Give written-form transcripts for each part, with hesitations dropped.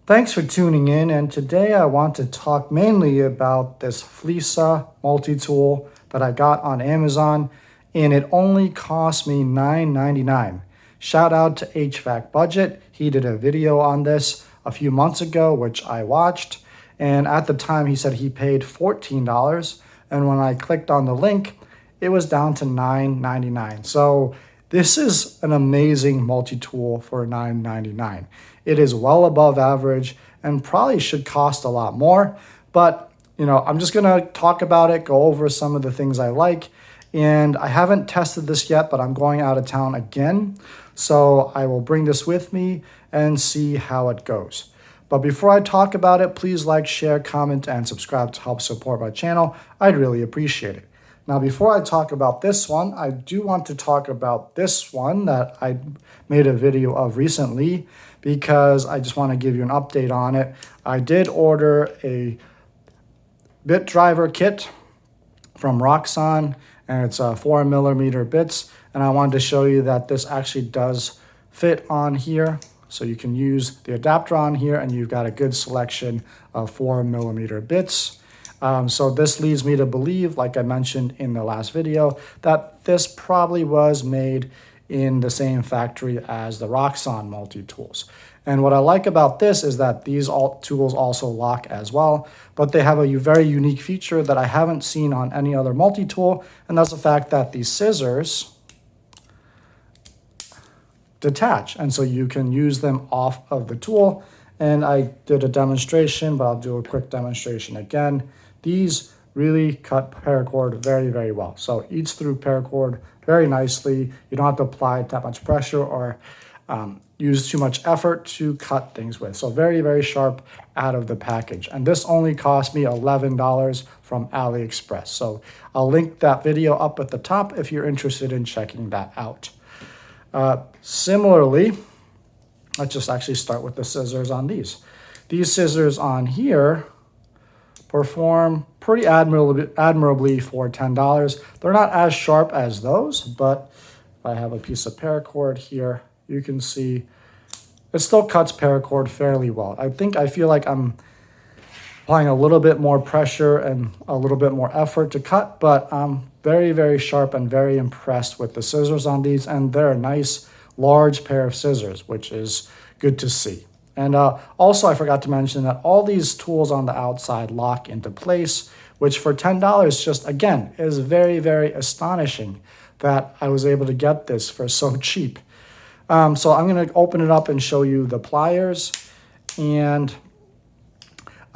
Thanks for tuning in, and today I want to talk mainly about this Flissa multi-tool that I got on Amazon, and it only cost me $9.99. Shout out to HVAC Budget. He did a video on this a few months ago, which I watched, and at the time he said he paid $14, and when I clicked on the link, it was down to $9.99. So this is an amazing multi-tool for $9.99. It is well above average and probably should cost a lot more, but I'm just gonna talk about it, go over some of the things I like, and I haven't tested this yet, but I'm going out of town again, so I will bring this with me and see how it goes. But before I talk about it, please like, share, comment, and subscribe to help support my channel. I'd really appreciate it. Now, before I talk about this one, I do want to talk about this one that I made a video of recently because I just want to give you an update on it. I did order a bit driver kit from Roxxon, and it's 4mm bits, and I wanted to show you that this actually does fit on here. So you can use the adapter on here, and you've got a good selection of 4mm bits. So this leads me to believe, like I mentioned in the last video, that this probably was made in the same factory as the Roxxon multi-tools. And what I like about this is that these tools also lock as well, but they have a very unique feature that I haven't seen on any other multi-tool, and that's the fact that these scissors detach, and so you can use them off of the tool. And I did a demonstration, but I'll do a quick demonstration again. These really cut paracord very, very well. So eats through paracord very nicely. You don't have to apply that much pressure or use too much effort to cut things with. So very, very sharp out of the package. And this only cost me $11 from AliExpress. So I'll link that video up at the top if you're interested in checking that out. Similarly, let's just actually start with the scissors on these. These scissors on here perform pretty admirably for $10. They're not as sharp as those, but if I have a piece of paracord here, you can see it still cuts paracord fairly well. I feel like I'm applying a little bit more pressure and a little bit more effort to cut, but I'm very, very sharp and very impressed with the scissors on these, and they're a nice large pair of scissors, which is good to see. And also, I forgot to mention that all these tools on the outside lock into place, which for $10 just, again, is very, very astonishing that I was able to get this for so cheap. So I'm going to open it up and show you the pliers. And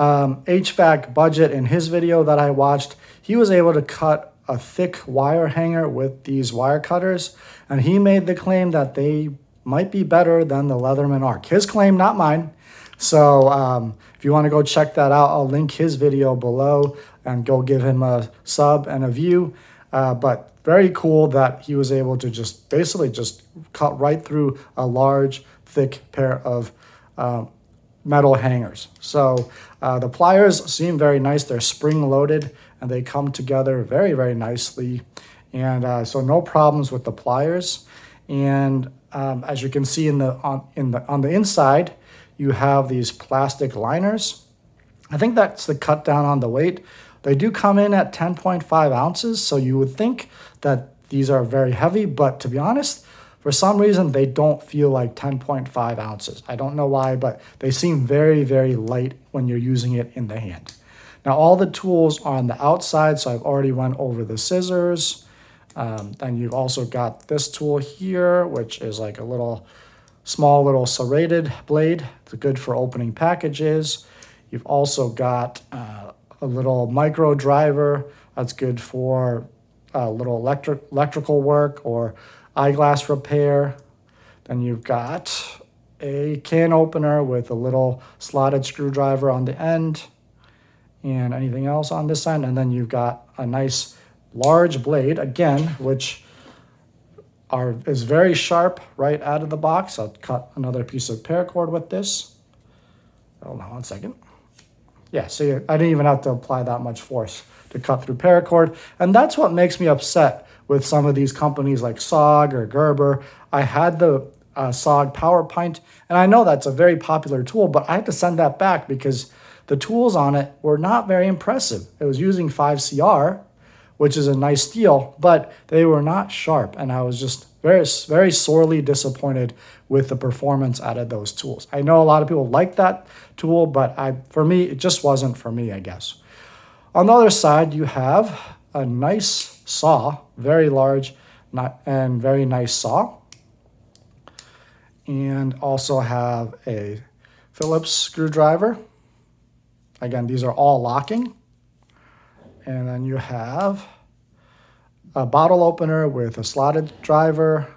HVAC Budget, in his video that I watched, he was able to cut a thick wire hanger with these wire cutters, and he made the claim that they might be better than the Leatherman Arc. His claim, not mine. So if you want to go check that out, I'll link his video below and go give him a sub and a view. But very cool that he was able to just basically just cut right through a large, thick pair of metal hangers. So the pliers seem very nice. They're spring loaded and they come together very, very nicely. And so no problems with the pliers. And as you can see on the inside, you have these plastic liners. I think that's the cut down on the weight. They do come in at 10.5 ounces, so you would think that these are very heavy, but to be honest, for some reason, they don't feel like 10.5 ounces. I don't know why, but they seem very, very light when you're using it in the hand. Now, all the tools are on the outside, so I've already went over the scissors. Then you've also got this tool here, which is like a small little serrated blade. It's good for opening packages. You've also got a little micro driver that's good for little electrical work or eyeglass repair. Then you've got a can opener with a little slotted screwdriver on the end and anything else on this end. And then you've got a nice large blade, again, which is very sharp right out of the box. I'll cut another piece of paracord with this. Hold on one second. Yeah, see, I didn't even have to apply that much force to cut through paracord. And that's what makes me upset with some of these companies like SOG or Gerber. I had the SOG PowerPint. And I know that's a very popular tool, but I had to send that back because the tools on it were not very impressive. It was using 5CR, which is a nice steel, but they were not sharp. And I was just very, very sorely disappointed with the performance out of those tools. I know a lot of people like that tool, but for me, it just wasn't for me, I guess. On the other side, you have a nice saw, very large and very nice saw. And also have a Phillips screwdriver. Again, these are all locking. And then you have a bottle opener with a slotted driver.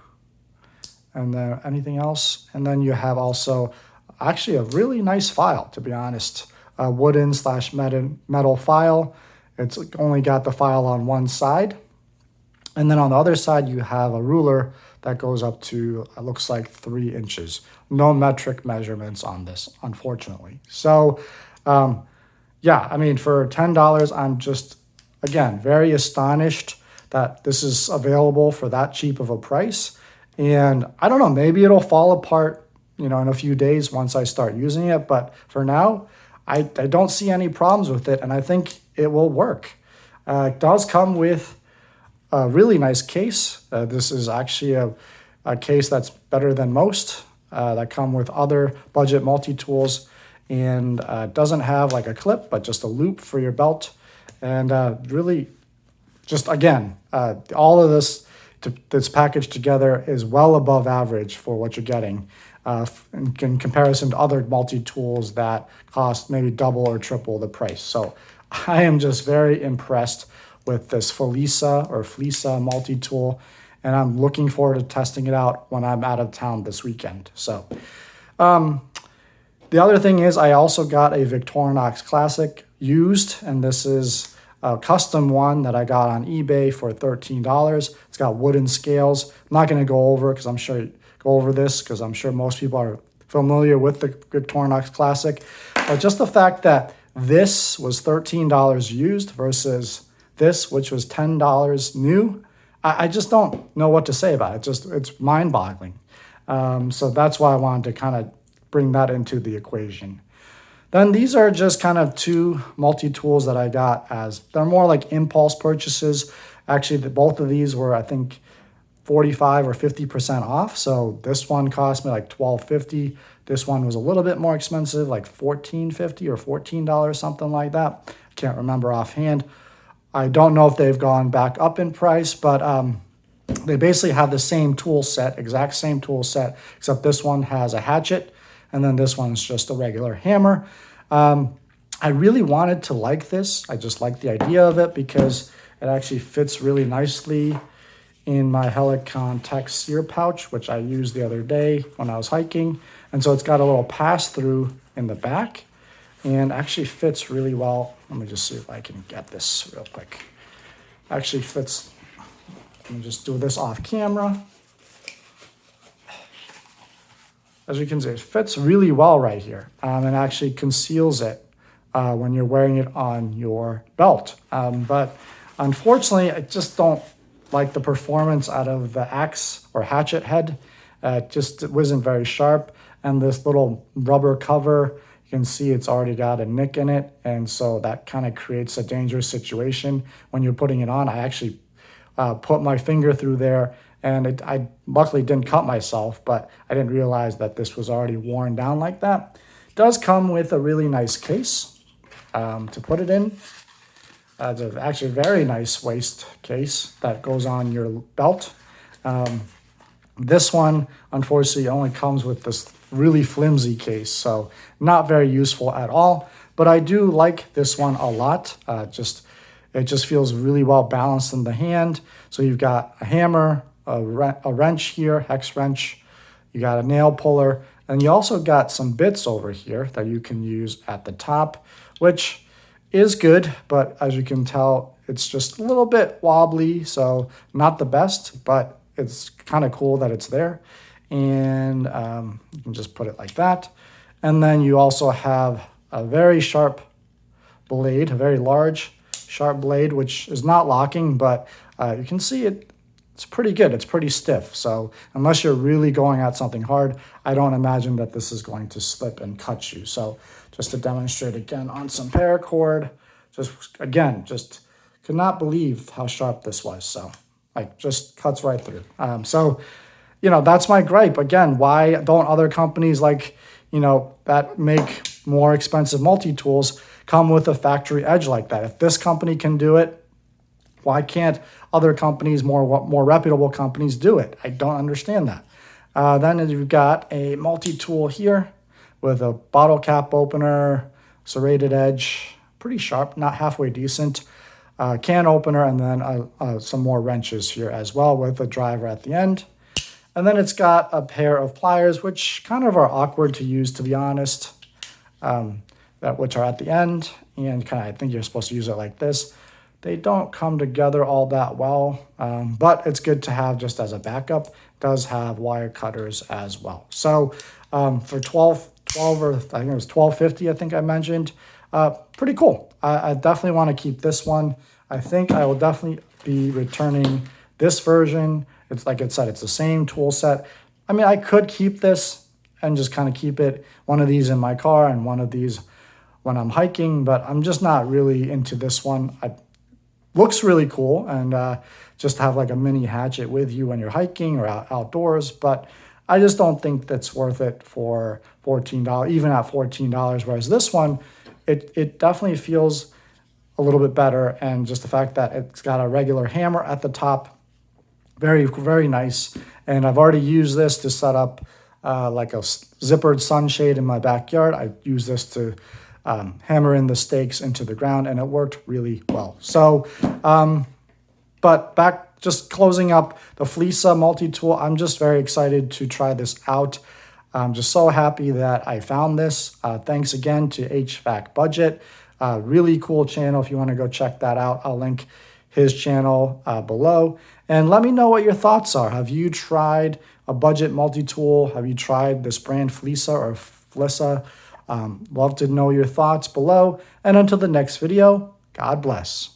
And then anything else? And then you have also actually a really nice file, to be honest. A wooden/metal file. It's only got the file on one side. And then on the other side, you have a ruler that goes up to, it looks like 3 inches. No metric measurements on this, unfortunately. So, yeah, I mean, for $10, I'm just, again, very astonished that this is available for that cheap of a price. And I don't know, maybe it'll fall apart, in a few days once I start using it. But for now, I don't see any problems with it, and I think it will work. It does come with a really nice case. This is actually a case that's better than most that come with other budget multi-tools, and doesn't have like a clip, but just a loop for your belt. And really, just again, all of this package together is well above average for what you're getting in comparison to other multi-tools that cost maybe double or triple the price. So I am just very impressed with this Flissa multi-tool, and I'm looking forward to testing it out when I'm out of town this weekend. So the other thing is I also got a Victorinox Classic used, and this is a custom one that I got on eBay for $13. It's got wooden scales. I'm not going to go over this because I'm sure most people are familiar with the Victorinox Classic. But just the fact that this was $13 used versus this, which was $10 new, I just don't know what to say about it. It's mind-boggling. So that's why I wanted to kind of bring that into the equation. Then these are just kind of 2 multi-tools that I got they're more like impulse purchases. Actually, both of these were, I think, 45 or 50% off. So this one cost me like $12.50. This one was a little bit more expensive, like $14.50 or $14, something like that. Can't remember offhand. I don't know if they've gone back up in price, but they basically have the same tool set, exact same tool set, except this one has a hatchet, and then this one's just a regular hammer. I really wanted to like this. I just like the idea of it because it actually fits really nicely in my Helicon Tech sear pouch, which I used the other day when I was hiking. And so it's got a little pass-through in the back and actually fits really well. Let me just see if I can get this real quick. Actually fits. Let me just do this off camera. As you can see, it fits really well right here, and actually conceals it when you're wearing it on your belt. But unfortunately, I just don't like the performance out of the axe or hatchet head. It wasn't very sharp. And this little rubber cover, you can see it's already got a nick in it. And so that kind of creates a dangerous situation when you're putting it on. I actually put my finger through there, and I luckily didn't cut myself, but I didn't realize that this was already worn down like that. It does come with a really nice case to put it in. It's actually a very nice waist case that goes on your belt. This one, unfortunately, only comes with this really flimsy case, so not very useful at all. But I do like this one a lot. It just feels really well balanced in the hand. So you've got a hammer, a wrench here, hex wrench. You got a nail puller, and you also got some bits over here that you can use at the top, which is good, but as you can tell, it's just a little bit wobbly, so not the best, but it's kind of cool that it's there. And you can just put it like that. And then you also have a very sharp blade, a very large sharp blade, which is not locking, but you can see it it's pretty good. It's pretty stiff. So unless you're really going at something hard, I don't imagine that this is going to slip and cut you. So just to demonstrate again on some paracord, just could not believe how sharp this was. So like just cuts right through. So, you know, that's my gripe. Again, why don't other companies like, you know, that make more expensive multi-tools come with a factory edge like that? If this company can do it, why can't other companies, more reputable companies, do it? I don't understand that. Then you've got a multi-tool here with a bottle cap opener, serrated edge, pretty sharp, not halfway decent, can opener, and then some more wrenches here as well with a driver at the end. And then it's got a pair of pliers, which kind of are awkward to use, to be honest, which are at the end. And kind of, I think you're supposed to use it like this. They don't come together all that well, but it's good to have just as a backup. It does have wire cutters as well. So for 12 or I think it was $12.50, I think I mentioned, pretty cool. I definitely want to keep this one. I think I will definitely be returning this version. It's like I said, it's the same tool set. I mean, I could keep this and just kind of keep one of these in my car and one of these when I'm hiking, but I'm just not really into this one. Looks really cool, and just have like a mini hatchet with you when you're hiking or outdoors, but I just don't think that's worth it for $14, even at $14, whereas this one, it definitely feels a little bit better, and just the fact that it's got a regular hammer at the top, very, very nice. And I've already used this to set up like a zippered sunshade in my backyard. I use this to hammer in the stakes into the ground, and it worked really well. So, but just closing up the Flissa multi-tool, I'm just very excited to try this out. I'm just so happy that I found this. Thanks again to HVAC Budget. Really cool channel if you want to go check that out. I'll link his channel below. And let me know what your thoughts are. Have you tried a budget multi-tool? Have you tried this brand Flissa or Flissa? Love to know your thoughts below. And until the next video, God bless.